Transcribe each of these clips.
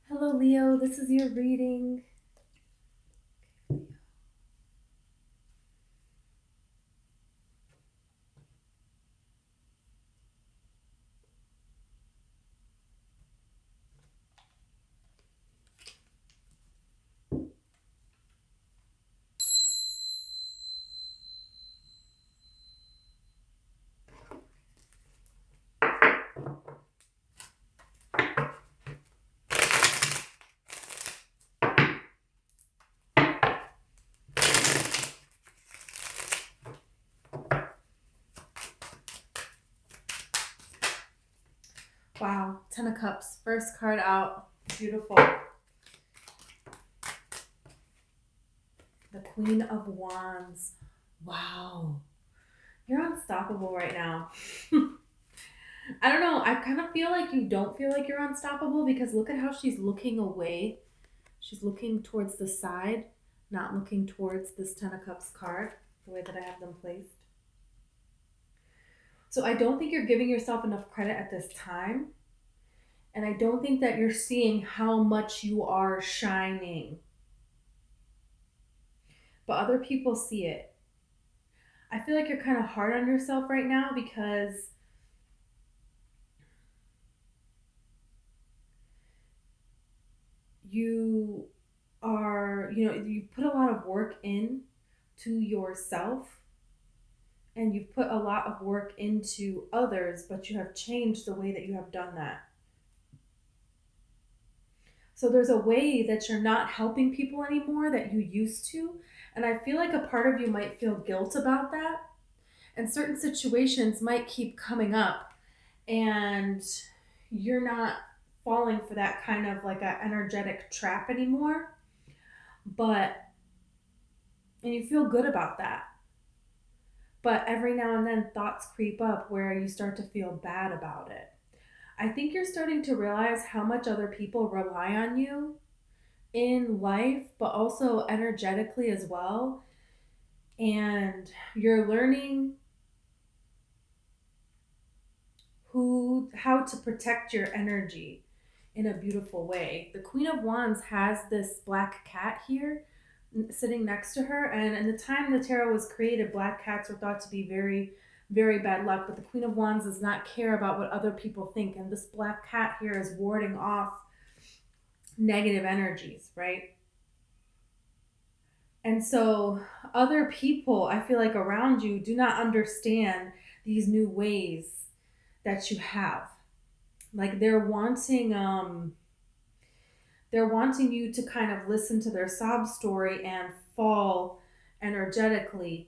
Hello, Leo. This is your reading. Wow, Ten of Cups. First card out. Beautiful. The Queen of Wands. Wow. You're unstoppable right now. I don't know. I kind of feel like you don't feel like you're unstoppable because look at how she's looking away. She's looking towards the side, not looking towards this Ten of Cups card, the way that I have them placed. So I don't think you're giving yourself enough credit at this time. And I don't think that you're seeing how much you are shining. But other people see it. I feel like you're kind of hard on yourself right now because you you've put a lot of work in to yourself and you've put a lot of work into others, but you have changed the way that you have done that. So there's a way that you're not helping people anymore that you used to. And I feel like a part of you might feel guilt about that. And certain situations might keep coming up and you're not falling for that kind of like a energetic trap anymore. But and you feel good about that. But every now and then thoughts creep up where you start to feel bad about it. I think you're starting to realize how much other people rely on you in life, but also energetically as well. And you're learning how to protect your energy in a beautiful way. The Queen of Wands has this black cat here sitting next to her, and in the time the tarot was created, black cats were thought to be very, very bad luck. But the Queen of Wands does not care about what other people think, and this black cat here is warding off negative energies, right? And so other people, I feel like around you, do not understand these new ways that you have. Like they're wanting you to kind of listen to their sob story and fall energetically,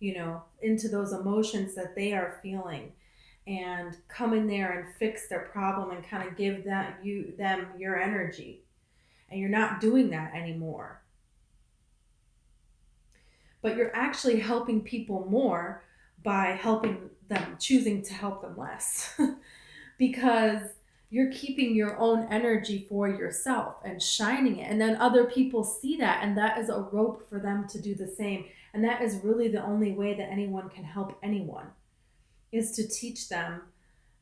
into those emotions that they are feeling and come in there and fix their problem and kind of give them your energy. And you're not doing that anymore. But you're actually helping people more by helping them, choosing to help them less. Because you're keeping your own energy for yourself and shining it. And then other people see that, and that is a rope for them to do the same. And that is really the only way that anyone can help anyone, is to teach them,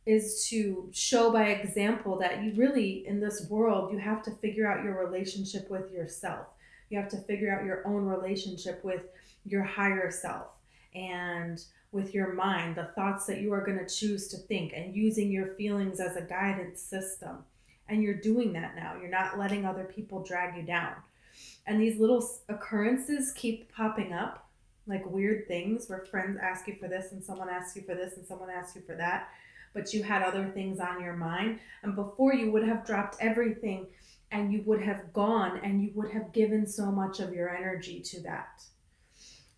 is to show by example that you really, in this world, you have to figure out your relationship with yourself. You have to figure out your own relationship with your higher self and with your mind, the thoughts that you are going to choose to think, and using your feelings as a guidance system. And you're doing that now. You're not letting other people drag you down. And these little occurrences keep popping up, like weird things where friends ask you for this and someone asks you for this and someone asks you for that, but you had other things on your mind. And before, you would have dropped everything and you would have gone and you would have given so much of your energy to that.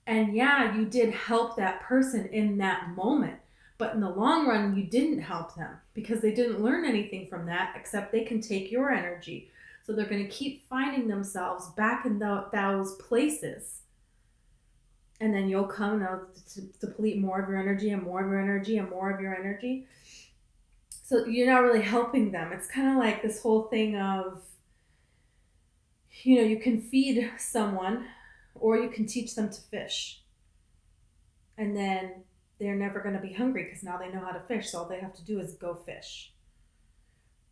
And yeah, you did help that person in that moment. But in the long run, you didn't help them because they didn't learn anything from that except they can take your energy. So they're going to keep finding themselves back in those places. And then you'll come and they'll deplete more of your energy and more of your energy and more of your energy. So you're not really helping them. It's kind of like this whole thing of, you can feed someone or you can teach them to fish. And then they're never going to be hungry because now they know how to fish. So all they have to do is go fish.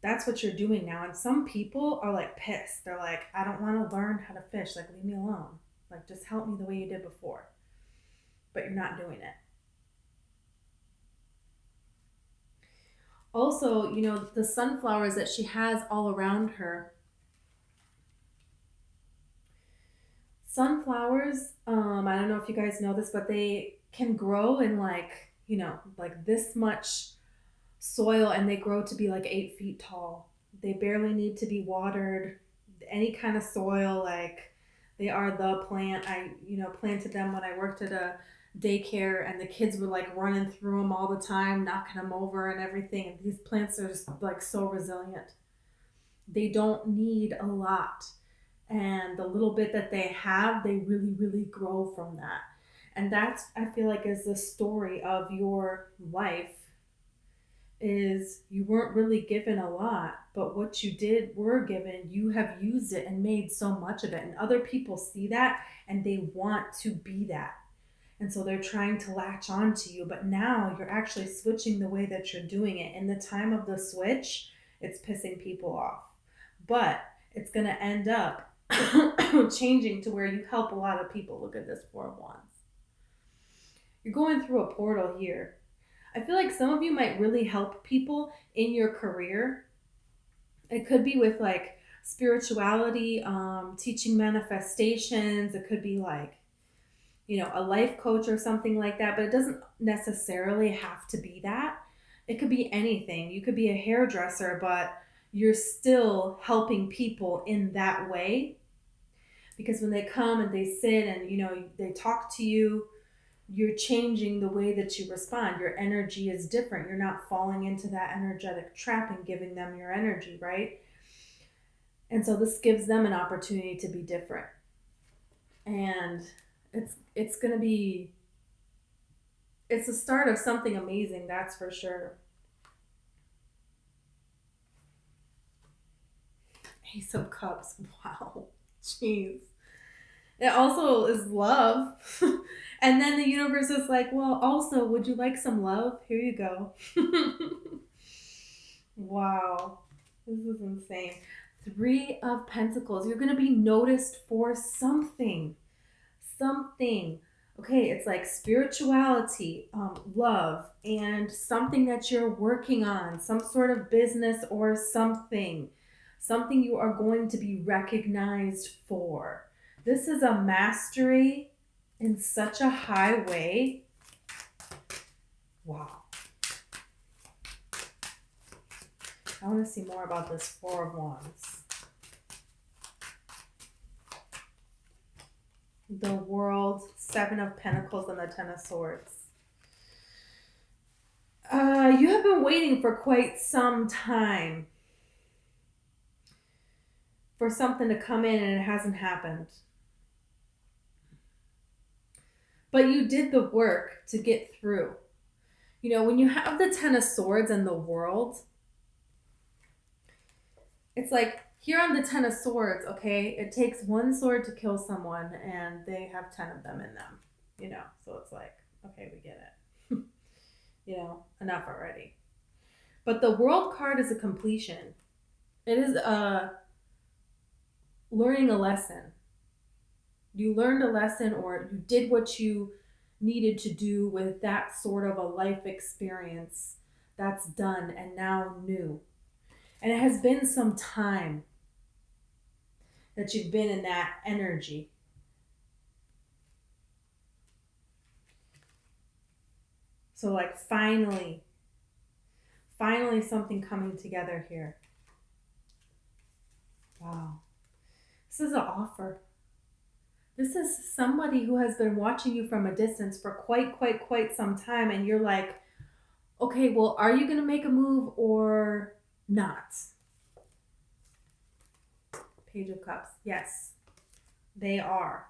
that's what you're doing now. And some people are like pissed. They're like, I don't want to learn how to fish. Like, leave me alone. Like, just help me the way you did before. But you're not doing it. Also, the sunflowers that she has all around her. Sunflowers, I don't know if you guys know this, but they can grow in like this much soil, and they grow to be like 8 feet tall. They barely need to be watered. Any kind of soil, like they are the plant. I, planted them when I worked at a daycare, and the kids were like running through them all the time, knocking them over and everything. And these plants are just like so resilient. They don't need a lot. And the little bit that they have, they really, really grow from that. And that's, I feel like, is the story of your life, is you weren't really given a lot, but what you were given, you have used it and made so much of it. And other people see that and they want to be that. And so they're trying to latch on to you, but now you're actually switching the way that you're doing it. In the time of the switch, it's pissing people off. But it's going to end up changing to where you help a lot of people. Look at this 4 of Wands. You're going through a portal here. I feel like some of you might really help people in your career. It could be with like spirituality, teaching manifestations. It could be like, a life coach or something like that, but it doesn't necessarily have to be that. It could be anything. You could be a hairdresser, but you're still helping people in that way. Because when they come and they sit and, they talk to you, you're changing the way that you respond. Your energy is different. You're not falling into that energetic trap and giving them your energy, right? And so this gives them an opportunity to be different. And it's going to be, it's the start of something amazing, that's for sure. Ace of Cups. Wow. Jeez. It also is love. And then the universe is like, well, also, would you like some love? Here you go. Wow. This is insane. 3 of Pentacles. You're going to be noticed for something. Something. Okay, it's like spirituality, love, and something that you're working on, some sort of business or something you are going to be recognized for. This is a mastery in such a high way. Wow. I want to see more about this 4 of Wands. The World, 7 of Pentacles, and the 10 of Swords. You have been waiting for quite some time for something to come in, and it hasn't happened. But you did the work to get through. When you have the 10 of Swords and the World, it's like, here on the 10 of Swords, okay, it takes 1 sword to kill someone, and they have 10 of them in them, so it's like, okay, we get it. Enough already. But the World card is a completion. It is learning a lesson. You learned a lesson, or you did what you needed to do with that sort of a life experience. That's done and now new. And it has been some time that you've been in that energy. So like finally something coming together here. Wow. This is an offer. This is somebody who has been watching you from a distance for quite some time, and you're like, okay, well, are you going to make a move or not? Page of Cups. Yes, they are.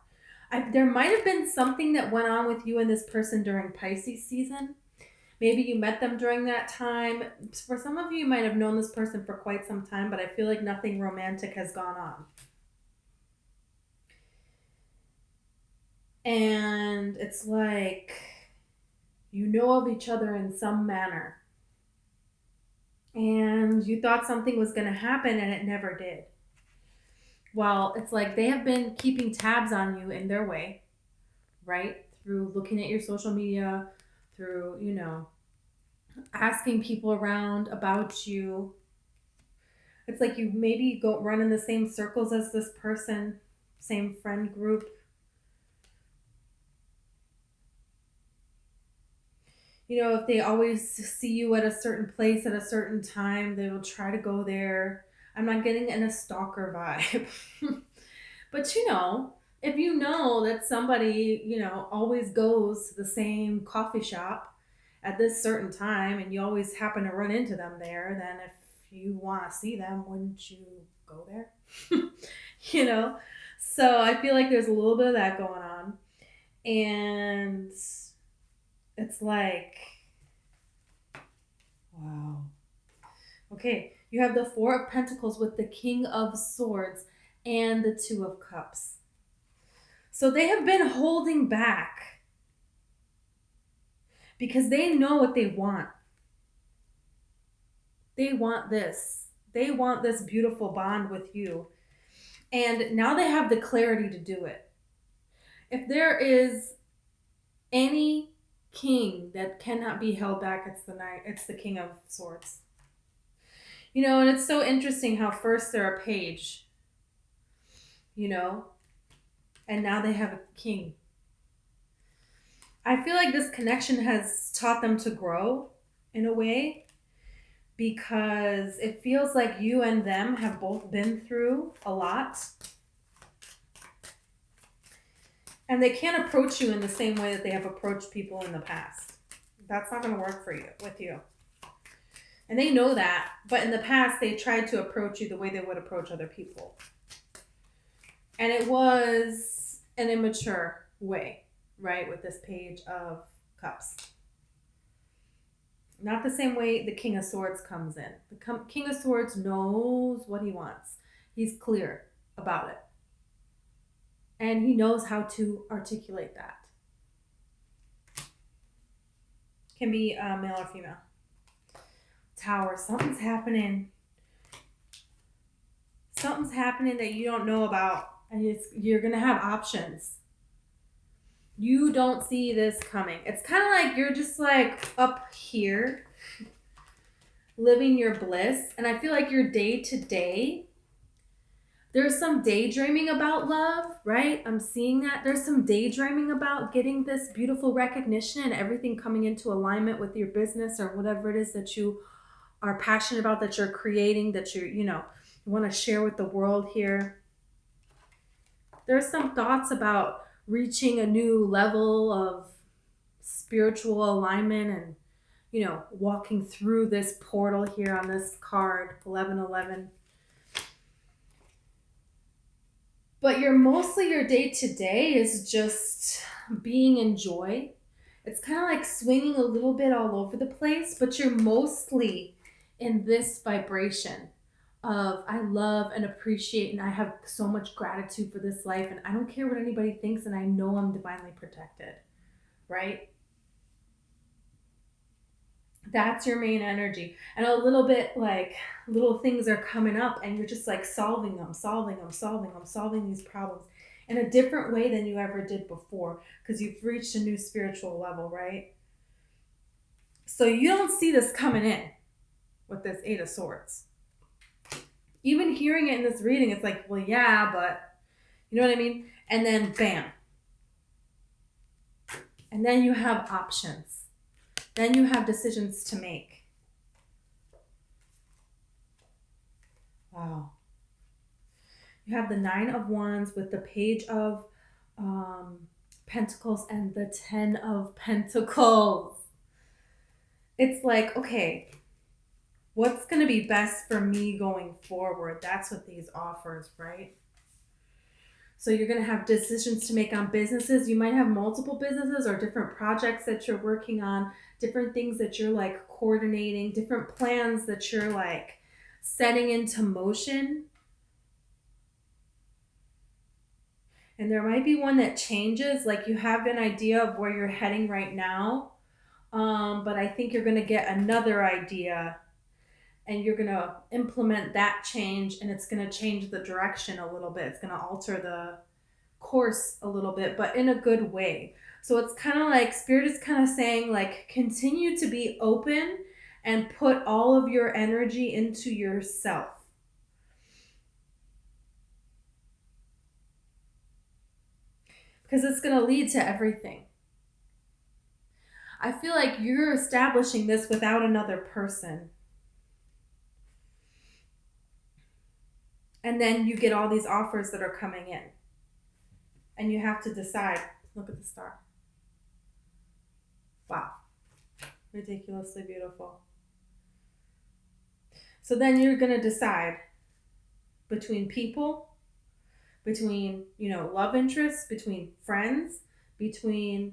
There might have been something that went on with you and this person during Pisces season. Maybe you met them during that time. For some of you, you might have known this person for quite some time, but I feel like nothing romantic has gone on. And it's like you know of each other in some manner. and you thought something was going to happen and it never did. Well, it's like they have been keeping tabs on you in their way, right? Through looking at your social media, through, asking people around about you. It's like you maybe go run in the same circles as this person, same friend group. If they always see you at a certain place at a certain time, they will try to go there. I'm not getting in a stalker vibe. But if you know that somebody, always goes to the same coffee shop at this certain time and you always happen to run into them there, then if you want to see them, wouldn't you go there? you know? So I feel like there's a little bit of that going on. And it's like, wow. Okay, you have the Four of Pentacles with the King of Swords and the Two of Cups. So they have been holding back because they know what they want. They want this. They want this beautiful bond with you. And now they have the clarity to do it. If there is any king that cannot be held back, it's the King of Swords. And it's so interesting how first they're a page, and now they have a king. I feel like this connection has taught them to grow in a way, because it feels like you and them have both been through a lot. And they can't approach you in the same way that they have approached people in the past. That's not going to work with you. And they know that, but in the past they tried to approach you the way they would approach other people. And it was an immature way, right, with this Page of Cups. Not the same way the King of Swords comes in. The King of Swords knows what he wants. He's clear about it. And he knows how to articulate that. Can be male or female. Tower, something's happening. Something's happening that you don't know about. And you're going to have options. You don't see this coming. It's kind of like you're just like up here living your bliss. And I feel like your day to day, there's some daydreaming about love, right? I'm seeing that. There's some daydreaming about getting this beautiful recognition and everything coming into alignment with your business or whatever it is that you are passionate about, that you're creating, that you want to share with the world here. There's some thoughts about reaching a new level of spiritual alignment and, walking through this portal here on this card, 1111. But your day-to-day is just being in joy. It's kind of like swinging a little bit all over the place, but you're mostly in this vibration of I love and appreciate, and I have so much gratitude for this life, and I don't care what anybody thinks, and I know I'm divinely protected, right? That's your main energy. And a little bit like little things are coming up and you're just like solving these problems in a different way than you ever did before, because you've reached a new spiritual level, right? So you don't see this coming in with this Eight of Swords. Even hearing it in this reading, it's like, well, yeah, but you know what I mean? And then bam. And then you have options. Then you have decisions to make. Wow. You have the Nine of Wands with the Page of Pentacles and the Ten of Pentacles. It's like, okay, what's going to be best for me going forward? That's what these offers, right? So you're going to have decisions to make on businesses. You might have multiple businesses or different projects that you're working on, different things that you're like coordinating, different plans that you're like setting into motion. And there might be one that changes, like you have an idea of where you're heading right now, but I think you're going to get another idea and you're going to implement that change, and it's going to change the direction a little bit. It's going to alter the course a little bit, but in a good way. So it's kind of like Spirit is kind of saying, like, continue to be open and put all of your energy into yourself. Because it's going to lead to everything. I feel like you're establishing this without another person. And then you get all these offers that are coming in. And you have to decide. Look at the star. Wow. Ridiculously beautiful. So then you're going to decide between people, between, love interests, between friends, between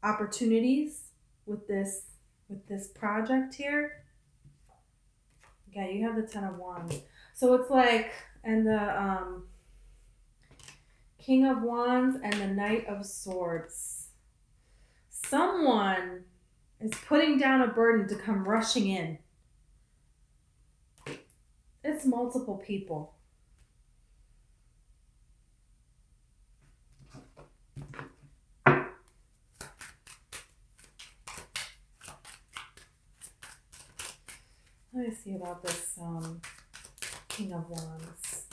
opportunities with this project here. Yeah, you have the 10 of Wands. So it's like, and the King of Wands and the Knight of Swords. Someone is putting down a burden to come rushing in. It's multiple people. Let me see about this King of Wands.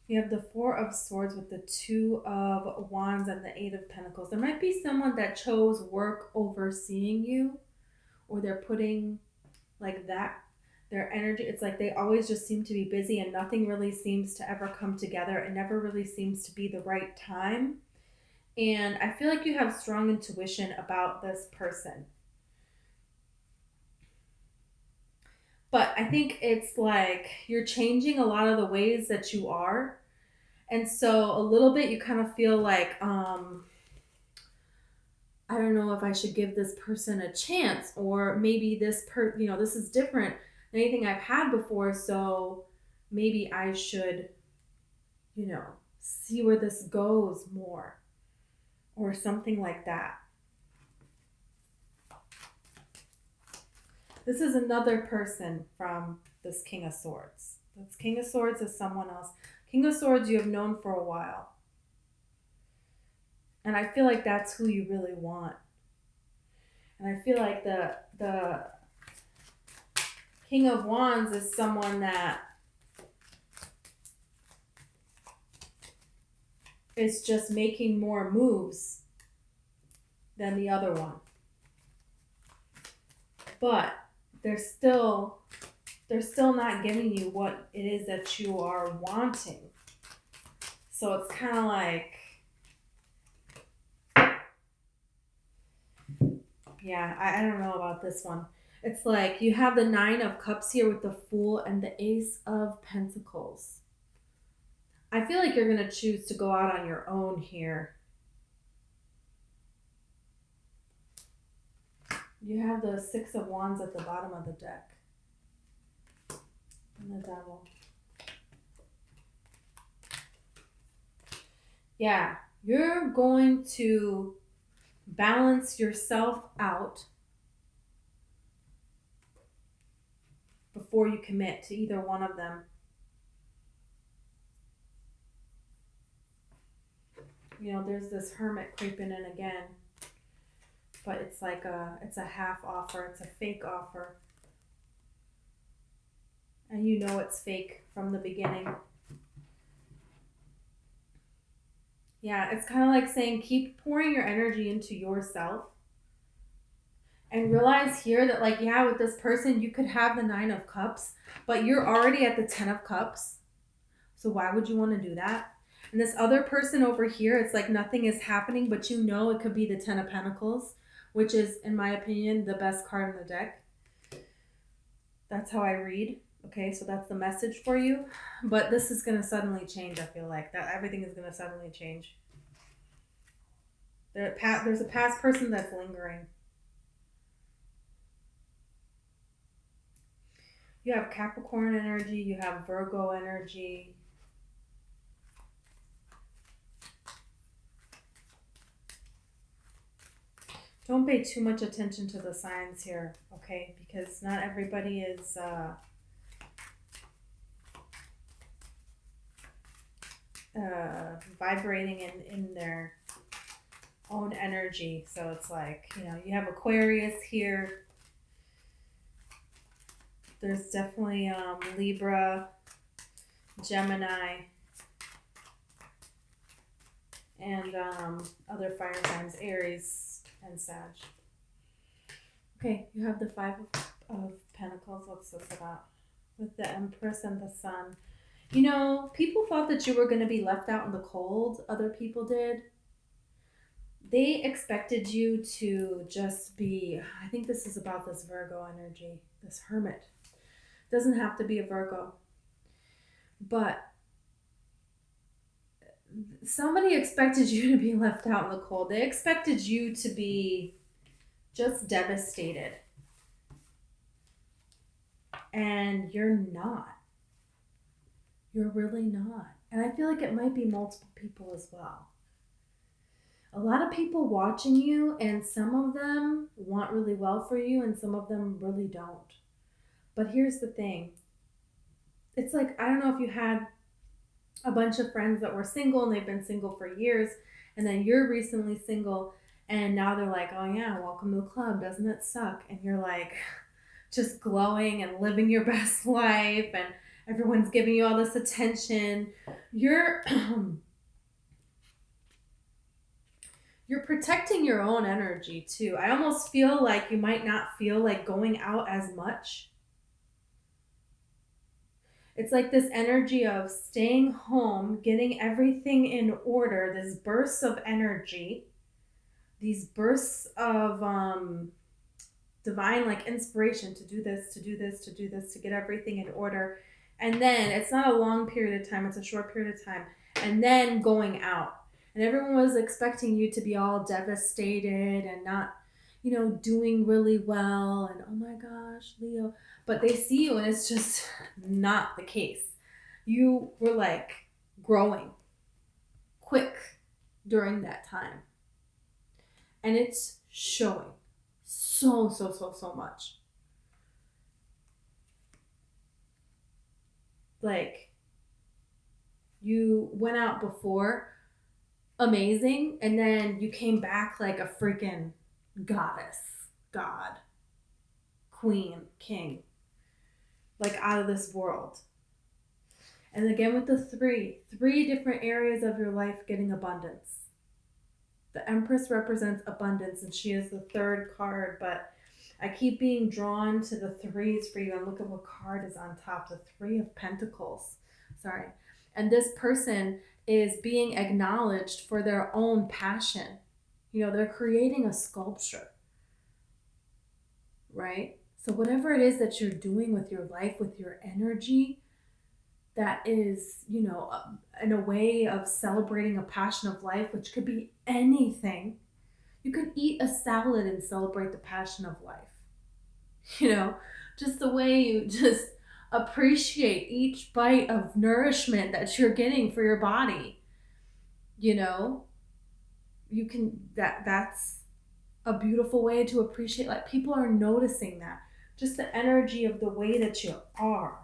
You have the Four of Swords with the Two of Wands and the Eight of Pentacles. There might be someone that chose work overseeing you, or they're putting like that, their energy. It's like they always just seem to be busy and nothing really seems to ever come together. It never really seems to be the right time. And I feel like you have strong intuition about this person. But I think it's like you're changing a lot of the ways that you are. And so a little bit you kind of feel like, I don't know if I should give this person a chance, or maybe this is different than anything I've had before. So maybe I should, see where this goes more, or something like that. This is another person from this King of Swords. This King of Swords is someone else. King of Swords you have known for a while. And I feel like that's who you really want. And I feel like the King of Wands is someone that is just making more moves than the other one. But they're still not giving you what it is that you are wanting. So it's kind of like, yeah, I don't know about this one. It's like you have the Nine of Cups here with the Fool and the Ace of Pentacles. I feel like you're going to choose to go out on your own here. You have the Six of Wands at the bottom of the deck. And the Devil. Yeah, you're going to balance yourself out before you commit to either one of them. There's this Hermit creeping in again. But it's like it's a half offer. It's a fake offer. And you know it's fake from the beginning. Yeah, it's kind of like saying keep pouring your energy into yourself. And realize here that, like, yeah, with this person, you could have the Nine of Cups, but you're already at the 10 of Cups. So why would you want to do that? And this other person over here, it's like nothing is happening, but it could be the 10 of Pentacles, which is, in my opinion, the best card in the deck. That's how I read. Okay, so that's the message for you. But this is going to suddenly change, I feel like. That everything is going to suddenly change. There's a past person that's lingering. You have Capricorn energy, you have Virgo energy. Don't pay too much attention to the signs here, okay? Because not everybody is vibrating in their own energy. So it's like, you have Aquarius here. There's definitely Libra, Gemini, and other fire signs, Aries and Sag. Okay, you have the Five of Pentacles. What's this about? With the Empress and the Sun. People thought that you were going to be left out in the cold. Other people did. They expected you to just be, I think this is about this Virgo energy, this hermit. Doesn't have to be a Virgo. But somebody expected you to be left out in the cold. They expected you to be just devastated. And you're not. You're really not. And I feel like it might be multiple people as well. A lot of people watching you, and some of them want really well for you, and some of them really don't. But here's the thing. It's like, I don't know if you had a bunch of friends that were single and they've been single for years, and then you're recently single, and now they're like, oh yeah, welcome to the club, doesn't it suck? And you're like just glowing and living your best life, and everyone's giving you all this attention. You're you're protecting your own energy too. I almost feel like you might not feel like going out as much. It's like this energy of staying home, getting everything in order, this bursts of energy, these bursts of divine like inspiration to do this, to do this, to do this, to get everything in order. And then it's not a long period of time, it's a short period of time. And then going out. And everyone was expecting you to be all devastated and not, doing really well. And oh my gosh, Leo. But they see you and it's just not the case. You were like growing quick during that time. And it's showing so much. Like, you went out before amazing, and then you came back like a freaking goddess, god, queen, king, like out of this world. And again with the three different areas of your life getting abundance. The Empress represents abundance, and she is the third card, but I keep being drawn to the threes for you. And look at what card is on top, the Three of Pentacles. Sorry. And this person is being acknowledged for their own passion. They're creating a sculpture, right? So whatever it is that you're doing with your life, with your energy, that is, in a way of celebrating a passion of life, which could be anything. You could eat a salad and celebrate the passion of life. Just the way you just appreciate each bite of nourishment that you're getting for your body. You can, that's a beautiful way to appreciate, like, people are noticing that. Just the energy of the way that you are.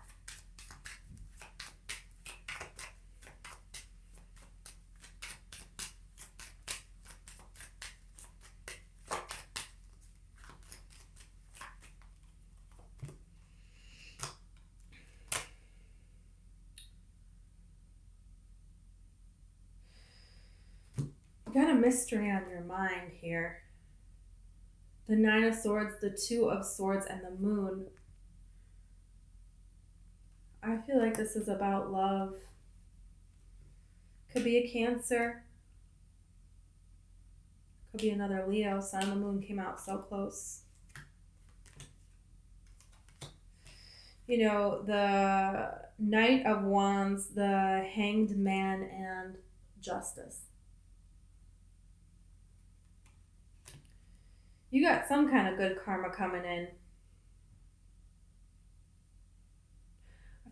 You got a mystery on your mind here. The Nine of Swords, the Two of Swords, and the Moon. I feel like this is about love. Could be a Cancer. Could be another Leo. Sun and the Moon came out so close. The Knight of Wands, the Hanged Man, and Justice. You got some kind of good karma coming in.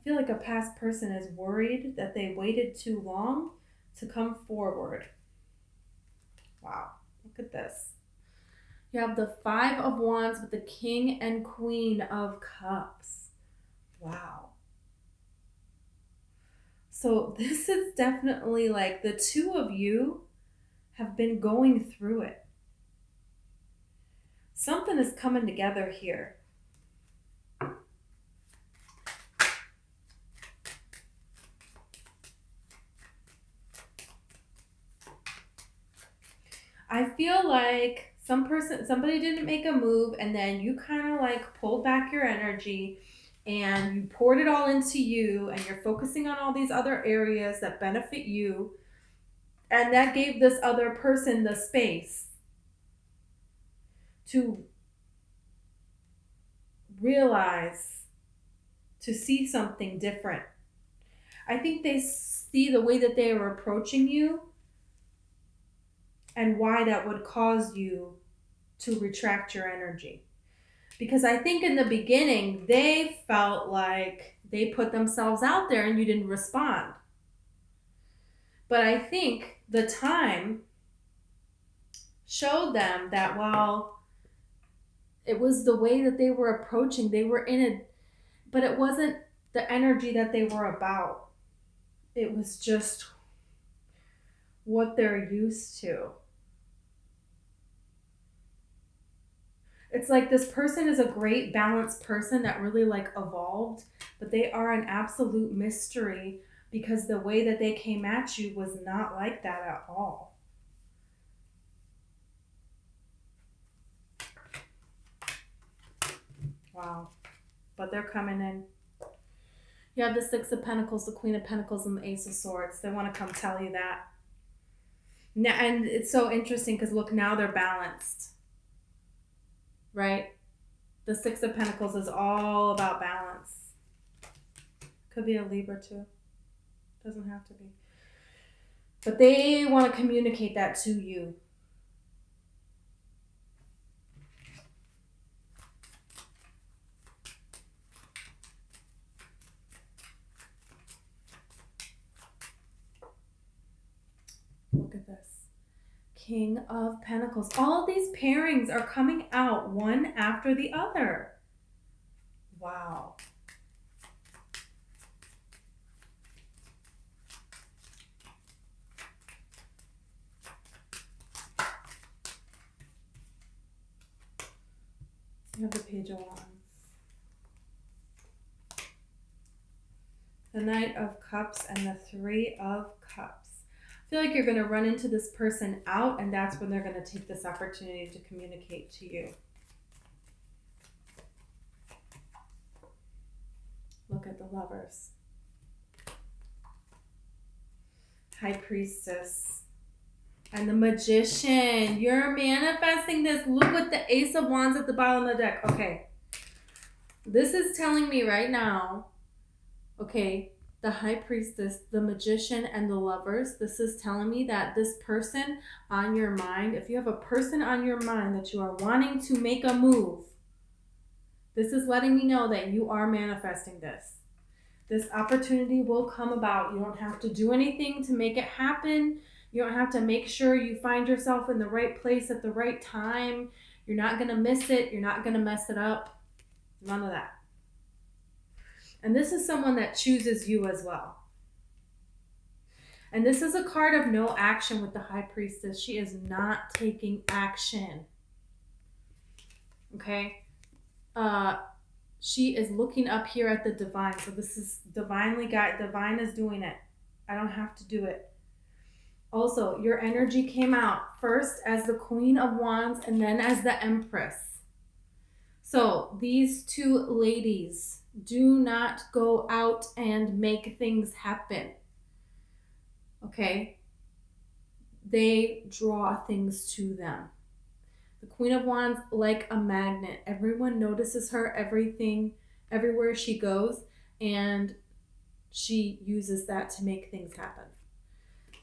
feel like a past person is worried that they waited too long to come forward. Wow, look at this. You have the Five of Wands with the King and Queen of Cups. Wow. So this is definitely like the two of you have been going through it. Something is coming together here. I feel like somebody didn't make a move, and then you kind of like pulled back your energy and you poured it all into you, and you're focusing on all these other areas that benefit you. And that gave this other person the space to realize, to see something different. I think they see the way that they were approaching you and why that would cause you to retract your energy. Because I think in the beginning, they felt like they put themselves out there and you didn't respond. But I think the time showed them that while it was the way that they were approaching, they were in it, but it wasn't the energy that they were about. It was just what they're used to. It's like this person is a great balanced person that really like evolved, but they are an absolute mystery because the way that they came at you was not like that at all. Wow. But they're coming in. You have the Six of Pentacles, the Queen of Pentacles, and the Ace of Swords. They want to come tell you that. Now, and it's so interesting because look, now they're balanced. Right? The Six of Pentacles is all about balance. Could be a Libra too. Doesn't have to be. But they want to communicate that to you. Look at this. King of Pentacles. All of these pairings are coming out one after the other. Wow. You have the Page of Wands. The Knight of Cups and the Three of Cups. I feel like you're going to run into this person out, and that's when they're going to take this opportunity to communicate to you. Look at the Lovers. High Priestess. And the Magician. You're manifesting this. Look at the Ace of Wands at the bottom of the deck. Okay. This is telling me right now, okay, the High Priestess, the Magician, and the Lovers, this is telling me that this person on your mind, if you have a person on your mind that you are wanting to make a move, this is letting me know that you are manifesting this. This opportunity will come about. You don't have to do anything to make it happen. You don't have to make sure you find yourself in the right place at the right time. You're not going to miss it. You're not going to mess it up. None of that. And this is someone that chooses you as well. And this is a card of no action with the High Priestess. She is not taking action. Okay? She is looking up here at the Divine. So this is divinely guided. Divine is doing it. I don't have to do it. Also, your energy came out first as the Queen of Wands and then as the Empress. So these two ladies, do not go out and make things happen. Okay? They draw things to them. The Queen of Wands, like a magnet. Everyone notices her, everywhere she goes, and she uses that to make things happen.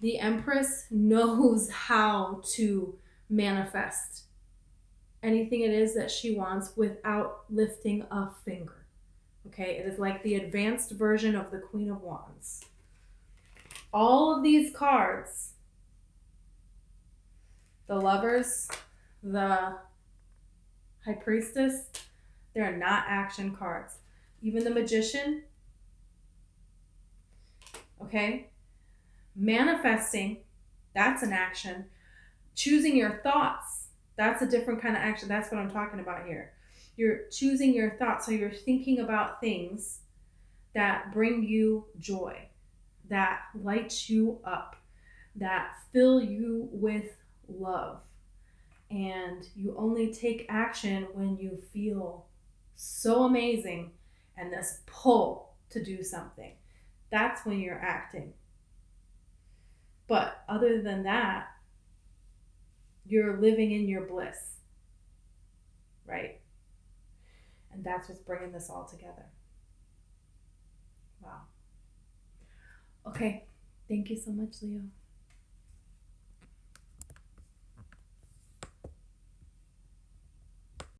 The Empress knows how to manifest anything it is that she wants without lifting a finger. Okay, it is like the advanced version of the Queen of Wands. All of these cards, the Lovers, the High Priestess, they're not action cards. Even the Magician, okay? Manifesting, that's an action. Choosing your thoughts, that's a different kind of action. That's what I'm talking about here. You're choosing your thoughts. So you're thinking about things that bring you joy, that light you up, that fill you with love. And you only take action when you feel so amazing and this pull to do something. That's when you're acting. But other than that, you're living in your bliss, right? And that's what's bringing this all together. Wow. Okay. Thank you so much, Leo.